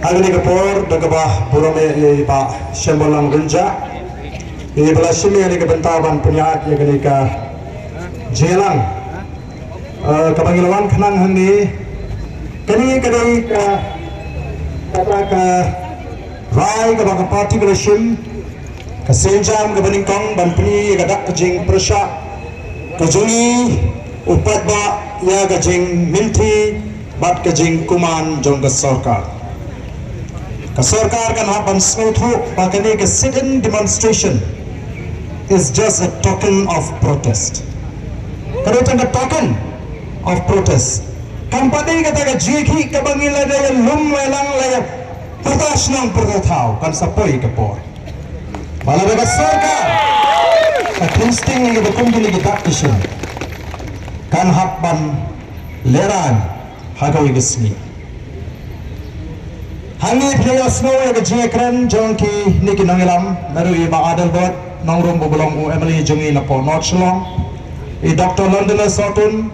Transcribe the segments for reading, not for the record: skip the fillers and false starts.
Agni kapor dagabah burome Pak Syambolang Gunja ini belah sini ini kebentawan penyaat yang ini ke jelang kebangilawan kenang hani kini ke kata ke rai ke baka parti belashim ke senjam ke beningkong ban peni ke dak kejing persya ke jungi upat ba ya kejing minti bat kejing kuman jong ke sarkar Sarkar kan hapan snuthu pakani ke sit-in demonstration is just a token of protest. Kalau itu a token of protest. Kampanye kata ke jiki ke bangila daya lum welang laya pertas nang pertatau kan sapoi ke por. Malah bebas Sarkar. Ka insting ni ke kumpuli ke dakishin kan hapan leran hagawi gesmi. Hangi player snow ya kejekran jongki niki nangilam naru iba adal bot nongrum bobulong u Emily jungi napo North Shillong I Dr. Londoner Sotun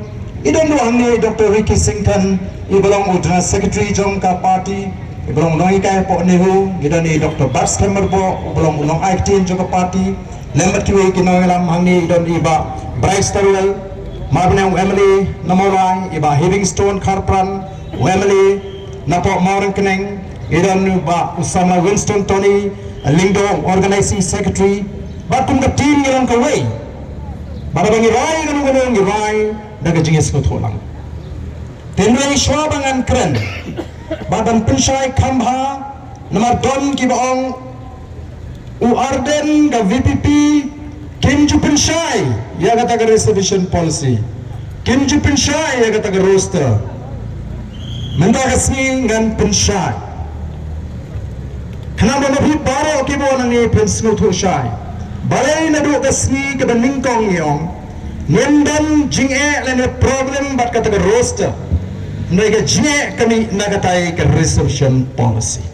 I don't know hangi Dr. Ricky Sington I belong u General Secretary jongka party I belong nongi kaya po nehu gidan I Dr. Bars Kemmer po u belong u nong IKT jongka party lembat kiwi kinangilam hangi idon iba Bryce Terwell mabne u Emily namorai iba Livingstone Karpran u Emily napo Maureen Keneng Iran ba Usama Winston Tony Lindo organizing secretary batum ka team ngilang kaway para bangi rai ganung rai daga jingis ko tholang tenway shwabangan kren badan pensyai kambha nomor don ki baong u Arden ga VPP Kimju pensyai ya kata ka reservation policy Kimju pensyai ya kata ka roster mendagasni ngan pensyai Kenapa nabi baro kibo nangi pensnu thushai balai nadu kasni ke beningkong yong ngendan jinge lene problem bat kata ke roster mereka jinge kami nagatai ke reservation policy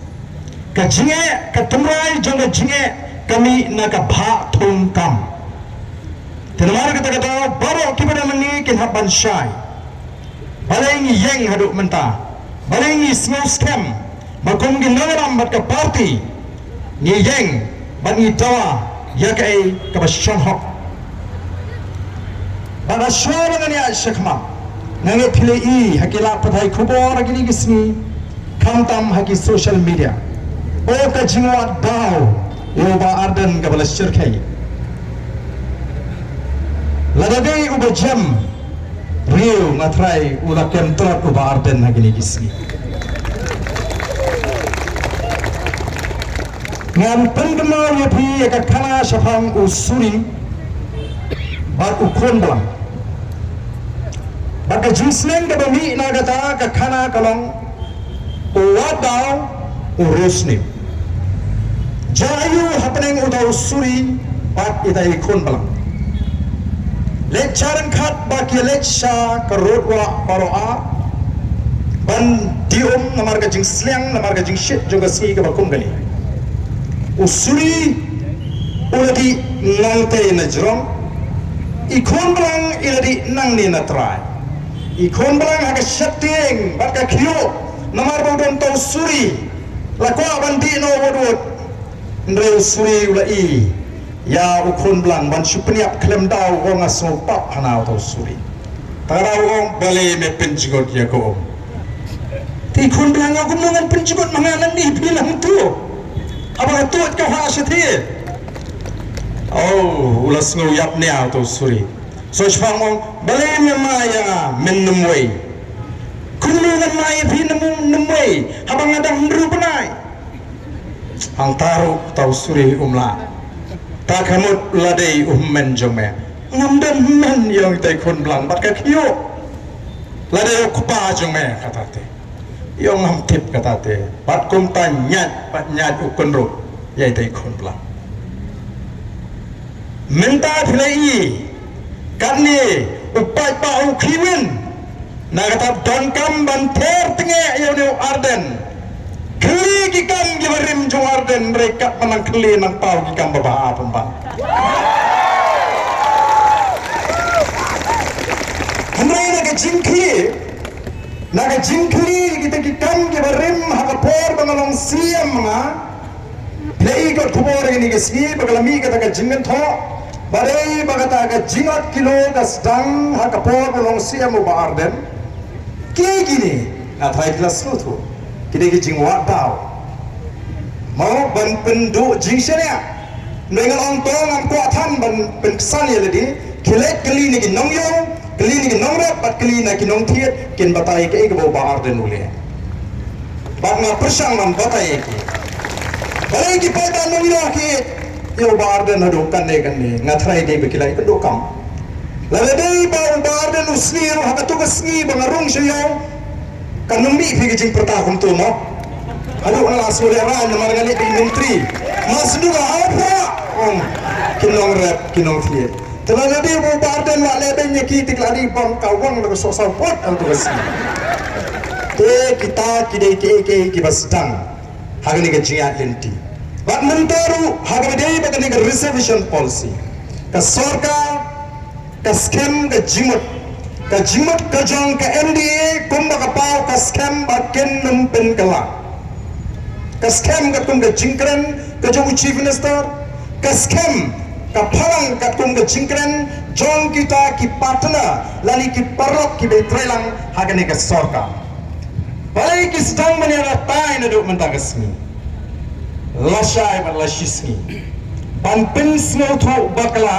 ke jinge ke tumrai jong jinge kami naga bha thung kam tenamar kata baro kibo nangi kin haban shai balai ngi yeng hadu menta balai ngi small scam Makum ginagaram bat ka party ni yeng bat ni tawa ya kai ka bashan hok bada shora ngani a shakma nange phile I hakila pathai khubor agini gisni khamtam haki social media o ka jingwa daw yo ba Arden ka bala shirkai ladade uba jam rio ngatrai ula kentrat uba Arden hagini gisni Ngan pendema yepi ka kana shafang usuri bat ukon blang baka jinsneng ka bami nagata ka kana kalong uwadaw urusni jayu happening udaw usuri bat itai kon blang lecturen khat baki lecture ka rodwa baroa ban diom namar ka jingsleng namar ka jingshit juga si ka bakum gani usuri uladi nangte na jrong ikon blang iladi nang ni na try ikon blang haga shateng barka khiyo namar bodon to usuri lakwa bandi no wodwod ndre usuri ulai ya ukon blang ban supniap klem daw wong aso pap hanaw to usuri tara wong bale me penjigot ya ko ti kon blang aku ngan penjigot manganan ni bilang tu Abang tuat kau hasil oh ulas nguyap ni auto suri so shpang mong balai memaya mennemui kunungan mai phi nemui abang adang ndru penai ang taru tau suri umla ta kamut ladei men jome ngamdan men yang tai kon blang bat ka khio ladei kupa jome katate Yung hamtip katate bat kum tanyat bat nyat ukon ro yai tai kon blang minta philai kanni upai pa u khiwin nagata don kam ban ther tenge yau Arden kli ki kam gibarim jong Arden rekat manang kli nang pau ki kam baba apun ba Hamrai naga jingki naga jingkli kita kikam ke barim hakapor bangalong siam nga play ko kubor ini ke ski bagalami kata ka jingan tho bare bagata ka jingat kilo das dang hakapor bangalong siam mo baarden ke gini na thai kelas lu thu kide ki jingwa tau mau ban pendu jingshania nengal ong tong am ko athan ban pensan ye ledi khilet kali ni ki nongyong kali ni nongrat pat kali na kinong thiet kin batai ke ke bo baar den ule bat na persang man batai ke balai ki pada nong yo ki yo baar den hadu kan ne ngathrai de be kilai kan do kam la de baar den usni ro hakatu ka sngi bangarung syo kanung mi fi jing perta kum tu no hadu ala sule ran mar ngali di menteri mas du apa kinong rap kinong thiet telah lebih bubar dan mak lebih nyeki tiklari bang kawang lagu sosal pot untuk besi. Kita kibas dang haga ni kejiat lenti. Bak mentaru haga dei bak ni reservation policy. Ka sorkar ka scam ka jimut ka jong ka MDA kumba ka pau ka scam bak ken nempen kala. Ka scam ka kum ka jingkren ka jong chief minister ka scam kapalang katung ke jingkren jong kita ki partner lali ki parok ki betrelang hagane ke sorka balai ki sedang menera tai na duk mentagasmi lashai ban lashismi ban pinsno tho bakla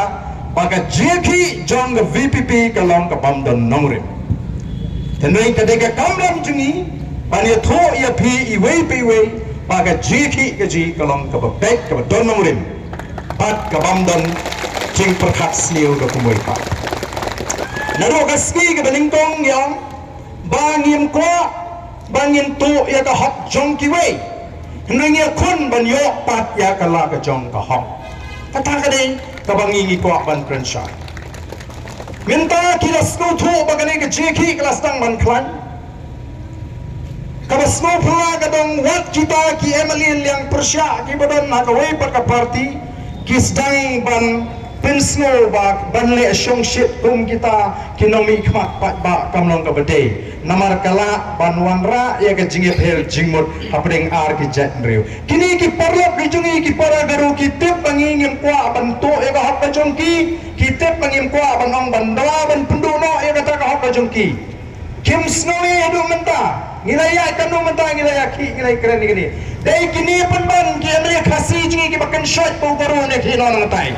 baga jeki jong VPP kalong ka bamdon nongrim tenai kadega kamram jungi ban ye tho ya phi iwei piwei baga jeki ke ji kalong ka bek ka don nongrim pat kabamdan jing perkat sliu ke kumoi pat naro kaski ke beningkong yang bangin kwa bangin tu ya ka hok jong ki wei nangya kun ban yo pat ya ka la ka jong ka hok kata ka ding ka bangingi kwa ban krensha minta kilas ko tu bagane ke jeki kelas tang ban klan kabasmo pula ka dong wat kita ki emalin yang persya ki badan na ka wei pat ka party kisdang ban pensno bak ban le syong shit kum kita kinomi khmat pat ba kamlong ka bede namar kala ban wanra ya ka jinge phel jingmut hapring ar ki jet riu kini ki parlop ki jungi ki para garu ki tep banging yang kwa ban to ya ka hak ka jongki ki tep banging kwa ban ong ban dawa ban pendu no ya ka ta ka hak ka jongki kim snowi adu menta ngilaya kanu menta ngilaya ki ngilai keren ni dai kini penban ki amri khasi jingi ki bakan shot pau baru ne ki non tai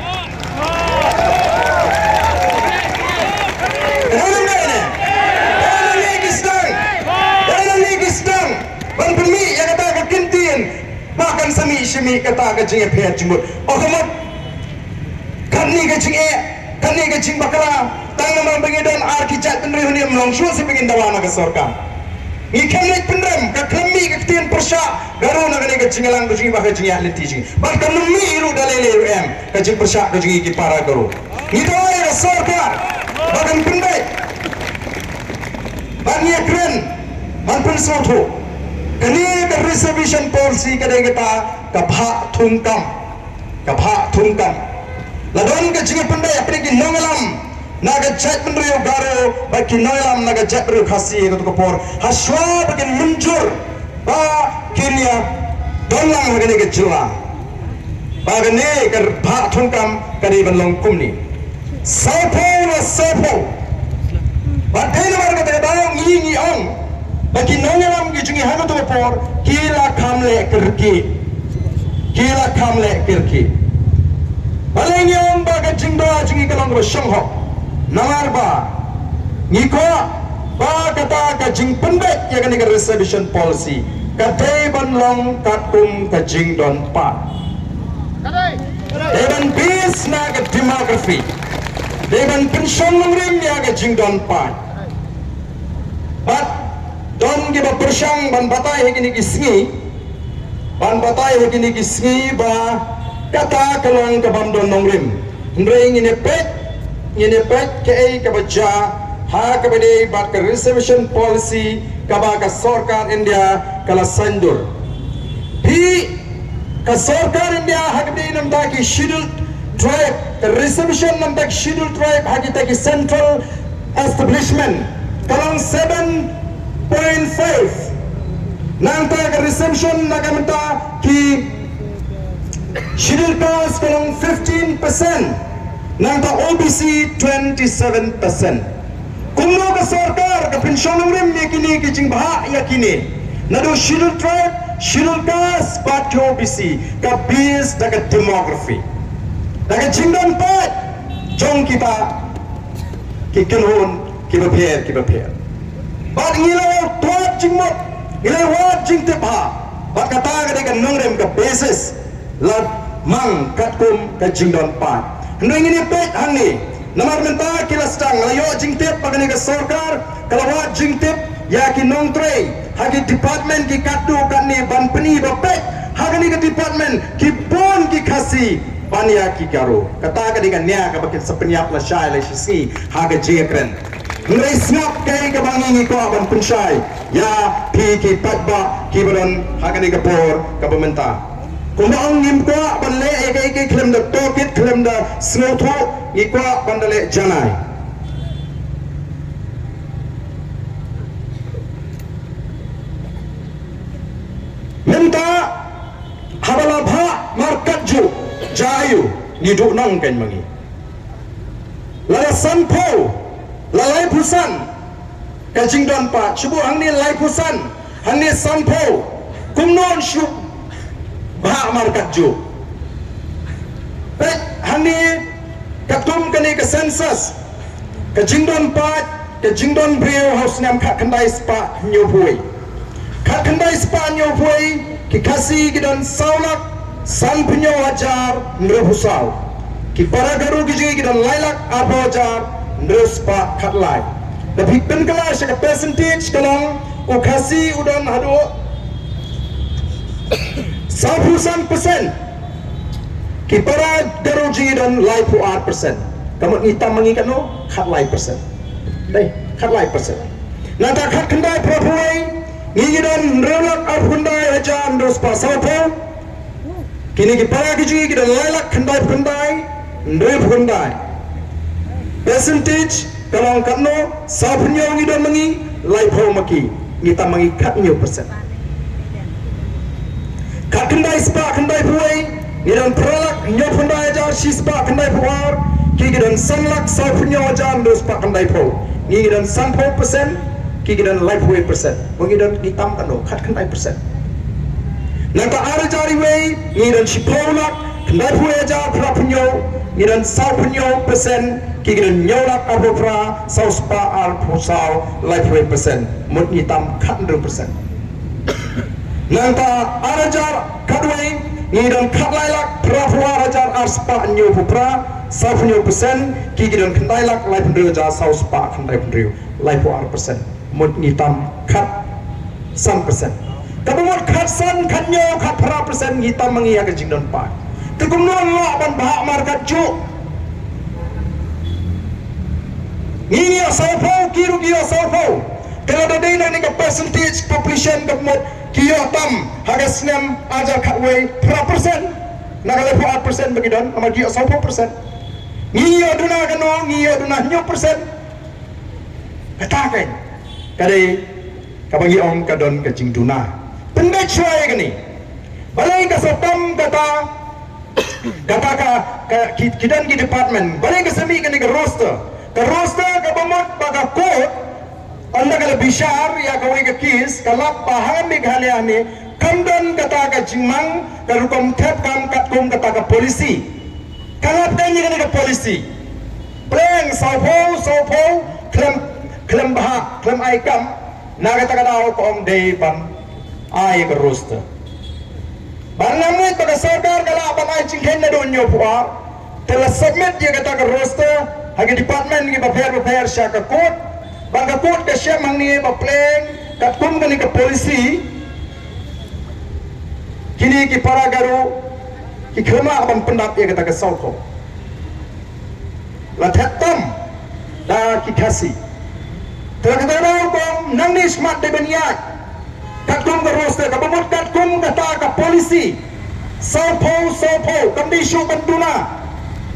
ban pemi ya kata ka kintin bahkan sami shimi kata ka jingi phe jimut okamat kanni ka jing bakala tang nam bangidon arkicat tenri huni mlong shu se pengin dawana ka sorka ikan lek pendem ka kami ka tin persya garu na ka jingalang ka jingi bakha jingi ahli tijing bahkan numi iru dalele em ka jing persya ka jingi ki para garu itu ya sorka bahkan pendek bani kren man pun soto kani ka reservation policy ka de kita ka pha thungkam ladon ka jingi pendek apne ki nongalam naga jet menriu garo bagi noilam naga jet menriu khasi itu kapor haswa bagian muncur ba kinia dolang hagane ke jula bagane ke bha thungkam kadi banlong kumni sapo badai nomor kata bayang ngi ong bagi noilam ki jungi hagatu kapor kila kamle kirki balai ong baga jingda jingi kalong ba shanghok namar ba ngiko ba kata ka jing pendek ya kan reservation policy kadai banlong katum ka jing don pa deban bis na ka demography deban pension ngrim ya ka jing don pa but don gi ba persyang ban batai hegini kisngi ba kata kalong ka bamdon nongrim ndreng ini pet ke baca ha ke bade bat ke reservation policy ka sarkar India kala sandur bi ka sarkar India ha ke bade nam ta ki scheduled tribe the reservation nam ta scheduled tribe ha ki ta ki central establishment kalong 7.5 Nanta ka reception nagamta ki schedule caste kalong 15%, nanta OBC 27%. Kumno ka sarkar ka pension rim ni kini kijing baha ya kini. Nado schedule tribe, schedule caste, pat ki OBC ka based daga demography. Daga jingdan pat jong kita ki kenhun ki prepare. Bat ngilaw tuat jingmot, ngilaw wat jing tepa. Bat kata ka daga nongrem ka basis lat mang katkum ka jingdan pat. Hendo ingini pet hangni. Namar menta kila stang layo jingtip pagani ka sarkar kalawat jingtip ya ki nongtre hagi department ki katu kani banpeni bapet hagani ka department ki bon ki khasi pania ki karo kata ka dengan nya ka bakin sepenyap la syai la sisi haga jekren ngai snap kai ka bangi ko ban pensyai ya pi ki patba ki baron hagani ka por ka pementa kumang ngim ko ban le ek klem da tokit klem da snotho ngikwa bandale janai minta habala bha markat ju jayu ngiduk nang kan mangi lala sanpo lalai pusan kajing don pa chubu hangni lai pusan hangni sanpo kumnon shu bha markat ju hangni katum kani ke census ke jingdon pat ke jingdon brio house nam khat khandai spa nyo pui khat khandai spa nyo pui ki kasi gidan saulak san punyo ajar nrehusau ki paragaru gi gidan lailak abajar nrespa khatlai the bigpen kala shaka percentage kalong u kasi udan hadu 100% ki para garuji dan lai pu 8%. Kamu hitam mengikat no khat lai persen. Dai khat lai persen. Nata khat kendai propoi ngi dan relak ar hundai ajan dos pasapo. Kini ki para garuji dan lai lak kendai ndre hundai. Percentage kalau katno sapunyo ngi dan mengi lai pu maki hitam mengi khat nyo persen. Khat kendai spa kendai puai gidan pralak nyop hundai ajar sispa kendai puar ki gidan sanlak saupunyo ajar dos pa kendai po ni gidan 100% ki gidan life way percent gidan hitam kano khat kendai percent nanta arjari way gidan sipolak kendai puai ajar prapunyo gidan saupunyo percent ki gidan nyolak abopra sauspa al pusau life way percent mut hitam khat 100% nanta arjar kadway ngidan khatlailak prafuar ajar arspa nyu pupra safunyo persen ki gidan khandailak lai pendeu ja sauspa khandai pendeu lai pu 8% mut ngitam khat 100% kabumot khat san khanyo khat pra persen ngitam mangi ya jingdon pa tegum no lo ban bahak markat ju ngi saufo kiru kiyo saufo kalau ada dina ni ka percentage population kabumot kiyo tam hagas nem aja katway persen nagale po 8% bagidon amar kiyo 10% ngiyo duna kano ngiyo duna nyo persen katakan kade kabangi om kadon kajing duna pendek syai kani balai ka sotam kata ka kidan ki department balai ka semi kani ka roster ka bamot baga code anda kala bishar ya kawai ka kis kalap paham meghalaya ni kamdan kata ka jingmang karukom thep kam katkum kata ka polisi kalap danyi ka polisi pleng saupo klem baha klem aikam na kata ka daw ko om day ban ay ka roster barnamit pada sarkar kala ban ay jinghen na donyo puar tela submit ya kata ka roster hagi department ni prepare siya ka code bangga kot ke syam hang ni ba pleng kat kum kani ke polisi kini ki para garu ki khema ban pendap ye kata ke sauko la thattam da ki khasi terkadang kom nang ni smart de beniat kat kum ke roster ka bamut kat kum kata ke polisi saupo kamdi syu banduna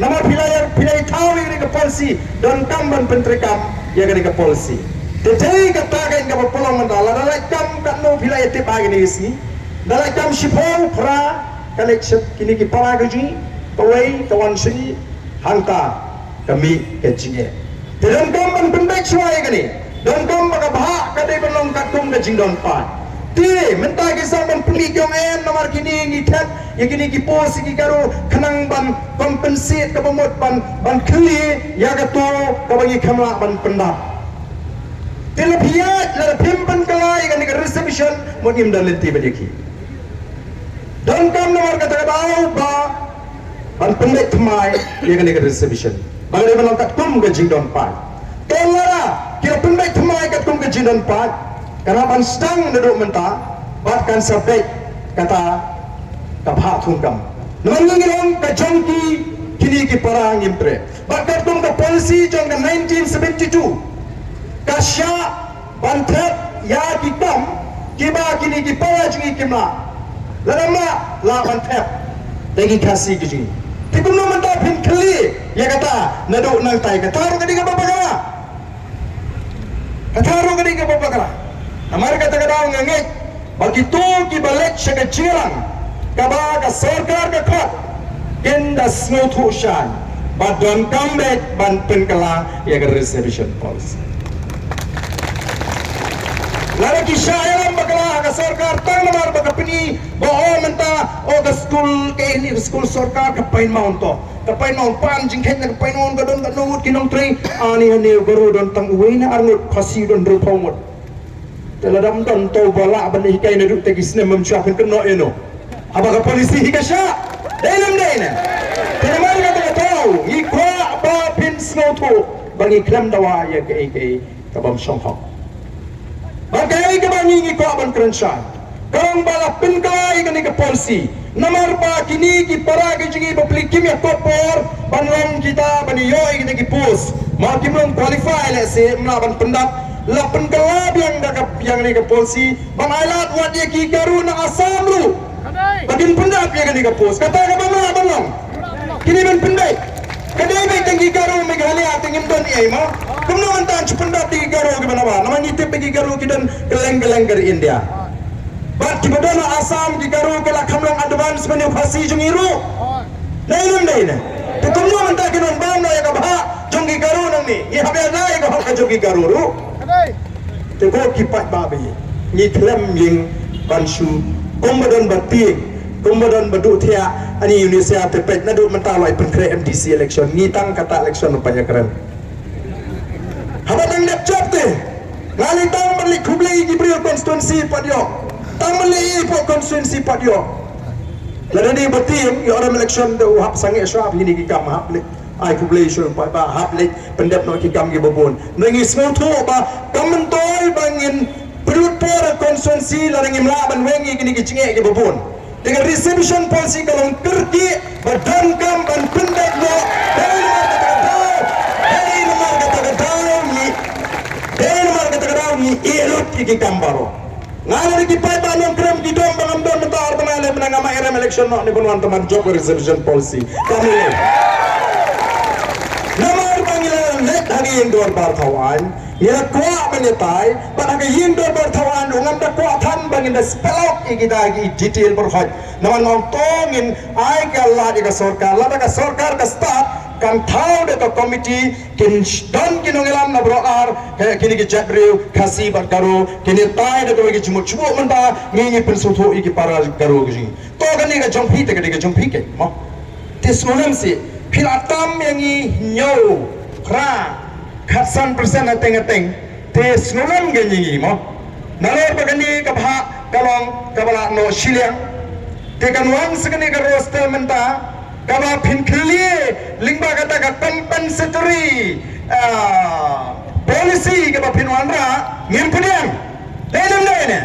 nama pilai tahu ini ke polisi dan tamban pentrikam ya ke polisi. Tetapi kata kan ke pelong mentala, dalam kam kan no kau pila ete pagi ni isi dalam kam shipau pra kalik kini ki para gaji kawai kawan sini hangka kami kecingnya dalam kam ban pendek suai kini dalam kam baka bahak kadai belong katum kecing don pan ti mentah kisah ban peli jom nomor kini ngitat yang kini ki pos ki karo kenang ban kompensate ka bamot ban kli ya katu ka bagi kamla ban pendap Tilapiyat la pimpan kalai kan ke reception mo im dan lenti badiki. Dan kam nomor kata daw ba ban pendek tmai ye kan ke reception. Bagay man kat kum ke jingdon pat. Tolara kira pendek tmai kat kum ke jingdon pat. Karena ban stang duduk menta bat kan sabek kata kapha thungkam. Naman ngilong ka jongki kini ki parang impre. Bat kat kum ka policy jong 1972 kasya bantet ya kitam kiba kini kipala jingi kimla lalama la bantet tegi kasih kiji tikum no menta pin kli ya kata nadu nang tai kataru kadi ka babagara amar kata kadang ngengek bagi tu kibalet syakacilang kaba ka sarkar ka khat kenda snotu shan badon comeback ban penkala ya ka reservation policy Lara kisah yang bakal ke sarkar tang namar bakal pini bohong menta ke school ke ini school sarkar ke pain mount to ke pain mount pan jingkhen ke pain mount gadon gadon kinong tri ani garu don tang uina arnut khasi don ru phomut teladam don to bala ban hikai ne duk tegis ne memchuapin keno eno abaka polisi hikasha dalam daina teman kata tahu ikwa ba pin snoto bagi klam dawa ya ke kabam songhok Bagai kebangi ko aban kerensyan. Karang bala pinkai kani ke polisi. Namar pa kini ki para ki jingi bapli kimya kopor banlong kita bani yoi kita ki pus. Ma kimlong qualify le se mlaban pendap la penkelab yang ni ke polisi ban ailat wat ye ki garu na asam lu. Bagin pendap ye kani ke pus. Kata ka bala banlong. Kini ban pendai. Kadai mai tinggi garu mai gali atingin don ye ma. Kumno antan pendap tinggi garu ke mana ba. Nama ngitip tinggi garu kidan keleng-keleng dari India. Bat kibadana Asam di garu ke la kamlang advance menu khasi jungiru. Nailun dai ne. To kumno antan kinon bam na ya ka ba jungi garu nang ni. Ye habe na ya ka jungi garu ru. Kadai. Te ko kipat ba be. Ni klem ying bansu kumbadan batik kumbadan badu thia ani Indonesia tepet na do mentalai penkre MDC election ngitang kata election upaya keren haba nang dap job te ngali tang balik kublai gibril constituency padio tang balik po constituency padio ladani batim yo orang election do hap sange syab ini ki kam hap le ai kublai syul pa ba hap le pendap no ki kam gi babon nangi smoto ba kamentoi bangin perut por constituency larangi mlaban wengi kini ki cinge gi babon dengan reception policy kalau kerki badan kam ban pendek lo dari nomor kata-kata ni elok ki kambaro ngala ki pai banon krem ki dom bangam don mentar banale menangama RM election no ni bonwan teman job reception policy kami nomor panggilan net hari indor bartawan ya kuat menyetai pada ke indor bartawan ngam da kuatan bangin da spelok kita gi detail berhad naman ngtongin ai ke Allah di sarkar la ka sarkar ka start kan thau de to committee kin don kinongelam na broar kini ki jabriu khasi barkaru kini tai de to gi chmu chmu manda ngi pensutu iki para garu gi to gani ga jongpi te ga jongpi ke mo tismonam si philatam yangi nyau kra khatsan persen ateng te snonam ganyi mo nalor bagani kabha kalong kabala no shiliang te kanwang sagani ka roster menta kaba phinkli lingba kata ka compensatory policy kaba phinwanra ngirpuniang dalam daine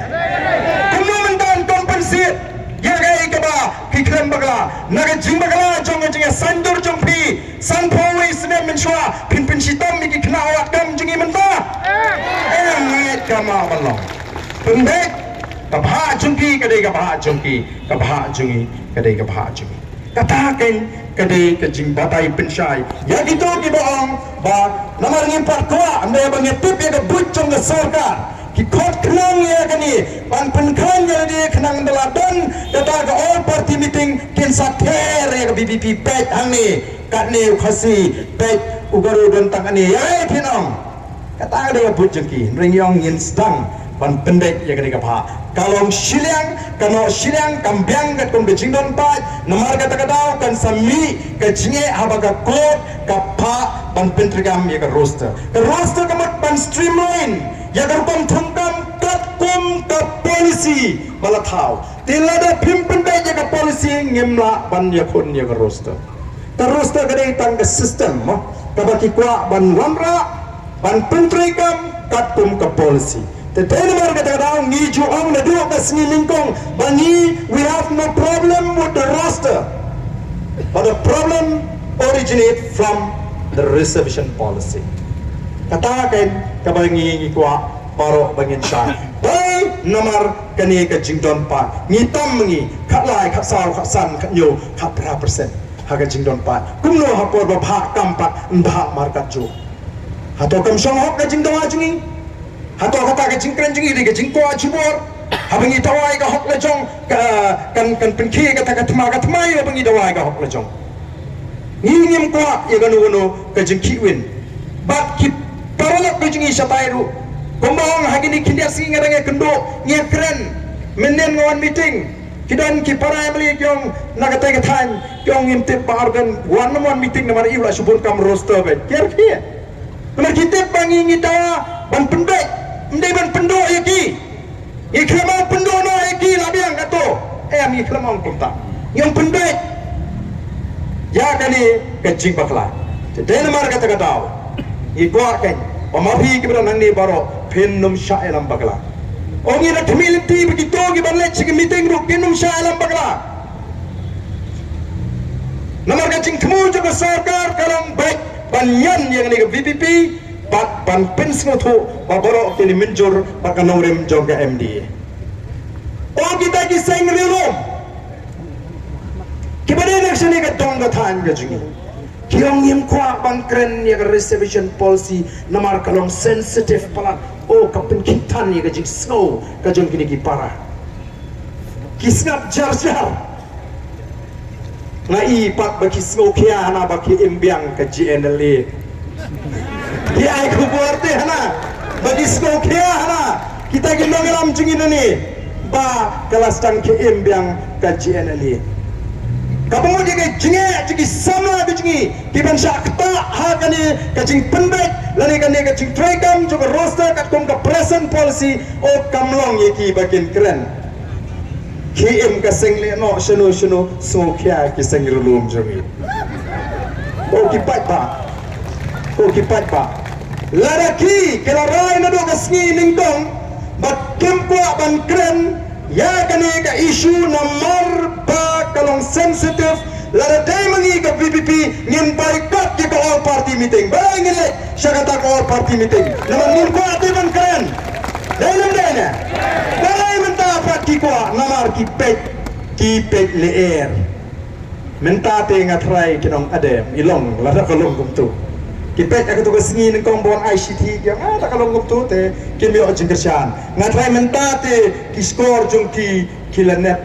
kumno mentan compensate ya gai kaba kikrem bagla naga jing bagla jong sandur jongpi sanpoi sene menshwa pin sitam mi kna awat kam jingi menta ngai kama ballo pendek kabha jungki kadai kabha jungki kadai kabha jungi katakan kadai ke jing batai pensyai ya gitu ki bohong ba namar ngimpat kuat anda yang mengetip ya ke bucong ke sarkar ki kot kenang ya kani ban penkan jadi kenang deladan kata ke all party meeting kin sather ya BBP pet hang kat ni khasi pet ugaru don tang ani ya kinong kata dia bujengki ringyong yin stang ban pendek ya kini kapha kalong silang kano silang kambyang kat kum bejing don pat namar kata kadau kan sami ke jinge habaga klot kapha ban pentrigam ya ke roster kamat ban streamline ya garpam thangkam kat kum ke polisi balathau tilada pim pendek ya ke polisi ngimla ban ya kun ya ke roster roster kadai tang ke system kabaki kwa ban wamra ban pentrigam kat kum ke polisi. Tetapi mereka kata ni juang na dua kasih lingkong bani we have no problem with the roster, but the problem originate from the reservation policy. Katakan kabangi ikwa paro bangin shan. Bay nomor kani ke jingdon pa ngitam mengi katlai katsal katsan katnyo kapra persen haga jingdon pa kumno hapor babha kampat ndah markat jo. Hato kam shonghok ke jingdon ajungi. Hato kata ke jingkren jingi di ke jingko ajubor habangi tawai ka hok lejong kan penki kata katma habangi tawai ka hok lejong ngim kwa ya ganu ke jingki win bat ki paralak ke jingi satairu kombang hagini kindia singa dange kendo ngia kren menen ngawan meeting kidan ki para emli kyong nagate ke than kyong imtip bargan one meeting namar iula subun kam roster be kier kia namar kitip bangi ngita ban pendek ndai ban pendo yaki ikhlama pendo no yaki labiang kato am ikhlama kumta yang pendek ya kali kecing bakla jadi mar kata katau ikwa kan pamapi kibra nangni baro pennum syaelam bakla ongi na thmilinti begitu ki banle chig meeting ru pennum syaelam bakla namar kecing thmu jo sarkar kalam baik banyan yang ni VPP bat ban pensno tu baboro kini menjur pakanong rem joga MD. Oh kita kisah ngelilom. Kibade nak sini ke dong ke than ke jungi. Kiong yim kwa ban keren ya ke reservation policy namar kalong sensitive pala. Oh kapin kitan ya ke jing snow ke jong kini kipara. Kisngap jar. Ngai pat bagi snow kia hana bagi imbiang ke GNLA. Dia aku buat deh, hana bagi skor kia hana kita gendong dalam jengin ini ba kelas tang KM yang kajian ini. Kamu dia jengah jadi sama jengih kiban syakta hakani kajing pendek lani kani kajing trekam juga roster kat kom ke present policy oh kamlong yaki bagian keren. KM kasengli no shunu semua kia kisengir lum jengih. Oh kipat pa. Laraki kelarai na do kasngi ningdong bat kempa ban kren ya kani ka isu nomor ba kalong sensitive laradai mangi ka PPP ngin barikat ki ka all party meeting bangin le syakata ka all party meeting naman ngin ko ati ban kren dana balai menta pat ki ko namar ki pet leer menta te ngatrai kinong adem ilong lara kalong kumtu kipet aku tu kesini nengkong bon ICT yang tak kalau ngumtu te kimi o jingkersan ngatrai mentate ki skor jungki kilanet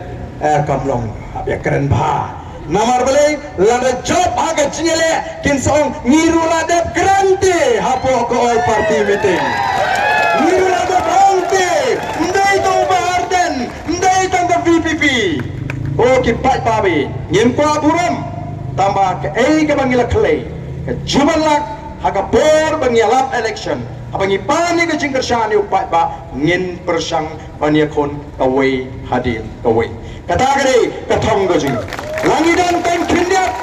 kamlong ya keren bah namar beli lada job aga jingele kin song ngiru lada grante hapo ko all party meeting ngiru lada grante ndai to barden ndai tang VPP o kipat babi ngim ko buram tambah ke ke bangila clay ke jumalak haga bor bangyalap election abangi pani ke jingkersan upat ba ngin persang banyakon kawai hadil kawai kata gede katong gojing langi dan kan kindiat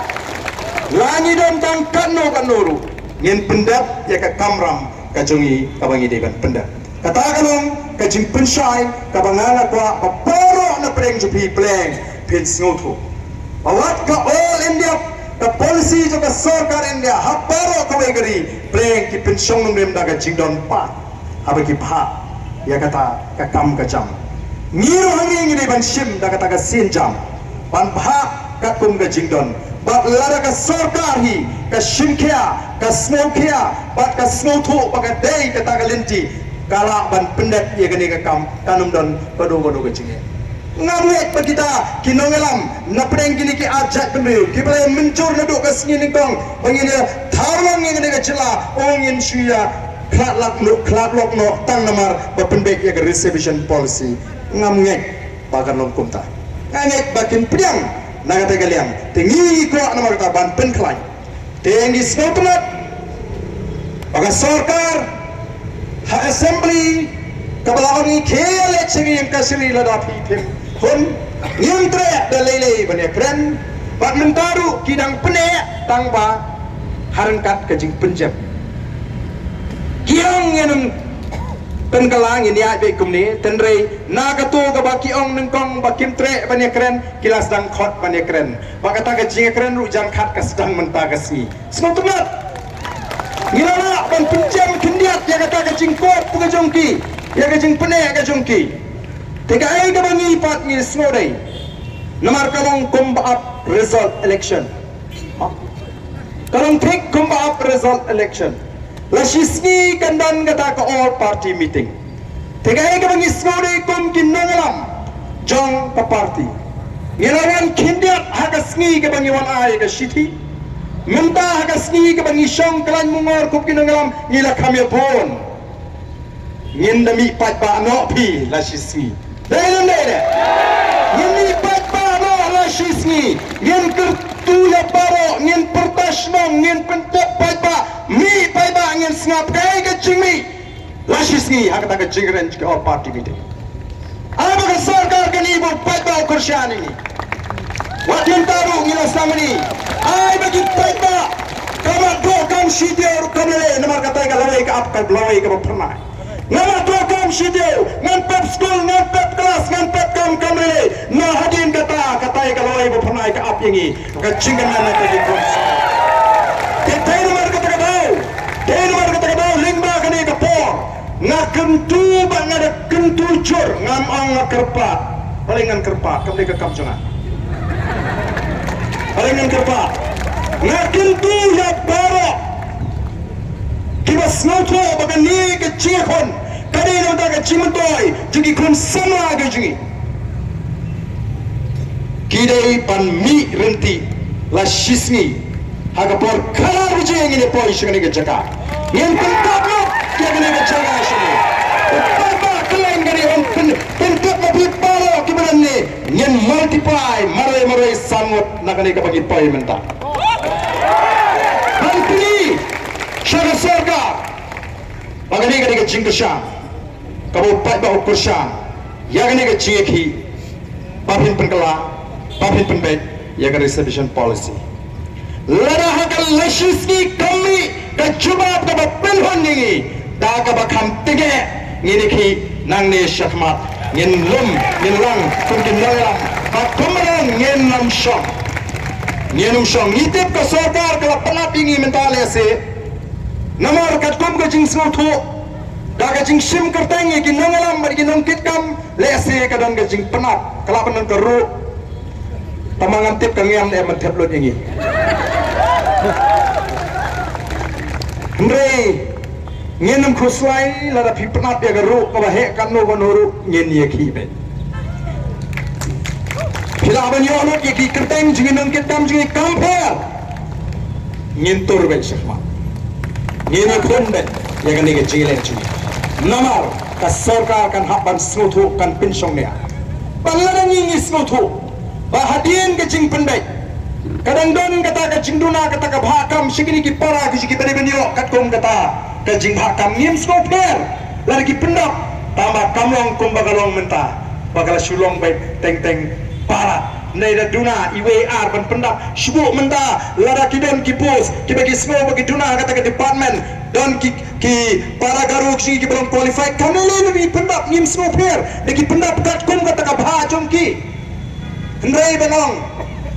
langi dan kan kanuru ngin pendat ya ka kamram kajungi kabangi deban pendat kata kalong kajing pensai kabangala kwa paporo na preng jupi pleng pin snotu awat ka all India the policy of the sarkar India haparo kawai gari pleng ki pensiong nung rem daga jingdon pa habaki pa ya kata ka kam ka jam ngiru hangi ngi ban sim daga taga sin jam ban bha ka kum ka jingdon bat lara ka sarkar hi ka shimkhia ka snowkhia bat ka snowthu baga dei ka taga linti kala ban pendet ya gani ka kam kanum don padu ke cinge ngamuet pa kita kinongelam na preng kini ki ajat kemeu ki bale mencur na duk ka sini kong bangini tharwang yang gani ka cila ongin suya klat lok no tang namar ba pendek ya reservation policy ngamuet bagar long kumta ngamuet bakin priang nagata galiang tengi ko namar ta ban pen klai tengi snotnat baga sarkar ha assembly kabalaoni khele chingi yang kasiri ladapi pim hun nyuntre dalele bane kren bat mentaru kidang pene tangba harangkat kajing penjab kiang yenung penkalang ini abe kumni tenrei nagato kabaki ong nengkong bakim tre bane kren kilas dang khot bane kren bakata kajing kren ru jang khat kasdang mentagasni snotumat ngilala ban penjam kendiat ya kata kajing kot pugajongki ya kajing pene ya kajongki tiga ay ka bangi pat ni snodai namar kalong kumbaap result election kalong tik kumbaap result election lasisni kandan kata ka all party meeting tiga ay ka bangi snodai kum kinongalam jong ka party ngelawan kindiat hagasni ka bangi wan ay ka shiti minta hagasni ka bangi syong kalan mungor kum kinongalam ngila kami pon ngindami pat ba no pi lasisni Dalam daerah, ini patpano lasisni, ngin kertu ya baro, ngin pertasno, ngin pentok patpa, mi patpa ngin snap kaya kecing mi, lasisni hak tak kecing ren ke all party meeting. Apa kesarkar kan ibu patpa ukursian ini? Wakin taru ngin asam ini, ay bagi patpa, kamat do kam sidior kamele, namar katai kalawai ke apkal belawai ke pernah. Nama tua kam sidiau, ngan pep school, ngan pep kelas, ngan pep kam kamre, na hadin kata kalau ibu pernah ke ap ini, kecingkan mana tadi konsa. Tetai nomor kata kau, lingba kini kapor, ngak kentu bang ada kentu jur, ngam ang ngak kerpat, palingan kerpat, kami ke kam jangan. Palingan kerpat, ngak kentu ya barok. Kibas noto bagan ni kecikon kadang ada kecimentoy jadi kon sama ke jadi kidai pan mi renti la shisni hagapor kalar bujeng ini poi shigani ke jaka yang pentablo yang ini ke jaka shini papa kelain gani on pentab tapi palo kibaran ni yang multiply marai samut nakani ke bagi poi menta Antri Syara Sarga Bagani ka jing kesyang Kabo pat ba ukursang Yagani ka jingeki Papin penkela Papin penbet Yaga reservation policy Lada hakal lashiski kami Kacubab ka penhon ningi Daga bakam tige Nginiki nang ni syakmat Ngin lum, ngin lang Kumkin lalang Bakumarang ngin nam syong Ngin nam syong Ngitip ka sarkar Kala penapingi mentali ase Namar kat kum ka jing snotu da ka jing sim kertengi ki nongalam bagi nongkit kam lese ka dan ka jing penat kala penan keru tamangan tip ka ngiam e mentep lot ingi Andre ngenam khuswai la da pi penat ya keru ka ba he kan no bonuru ngen ye ki be Pila ban yo lot ye ki kerteng jing nongkit kam jing kamper ngintur be syahma Nini kundet yang kini ke jile cumi. Namar ka sarkar kan hakban snotu kan pinsong dia. Pangalan ini snotu. Bahadian ke jing pendek. Kadang don kata ke jing duna kata ke bahakam segini ki para ki beri benyo kat kum kata ke jing bahakam ngim snoper. Lagi pendap tambah kamlong kum bagalong mentah. Bagala sulong baik teng para. Naida duna IWR ban pendap syubuk menta lada kidon ki pos ki bagi semua bagi duna kata ke department don ki para garuk si ki belum qualified kami lebih pendap ngim semua per bagi pendap kat kum kata ka bha jongki hendrai benong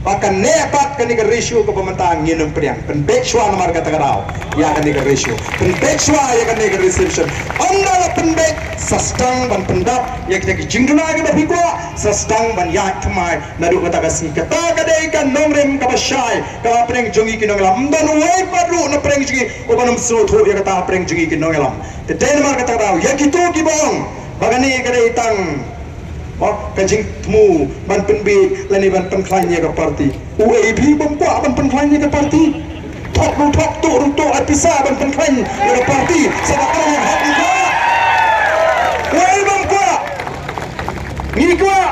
Bahkan nepat kan ikan ratio ke pemerintahan nginum priang. Penbekshua nomor kata karau. Ya kan ikan ratio. Penbekshua ya kan ikan reception. Anda lah penbek sastang ban pendap ya kita jingduna ke babi gua sastang ban ya kemai nadu kata kasih kata kada ikan nomrem kabasyai ka preng jongi kinonglam dan wai paru na preng jongi obanam sotho ya kata preng jongi kinonglam. Teten nomor kata karau ya gitu kibong. Bagani kada itang kajing temu ban penbi lani ban penklainya ke parti UAB bangkwa ban penklainya ke parti tok tu apisa ban penklainya ke parti sedangkan yang hak bangkwa UAB bangkwa ngini kwa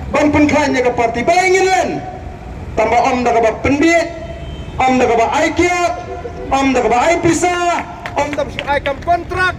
ban penklainya ke parti bayangin len tambah om dah ke penbi om dah ke aikiat om dah ke apisa om dah ke aikam kontrak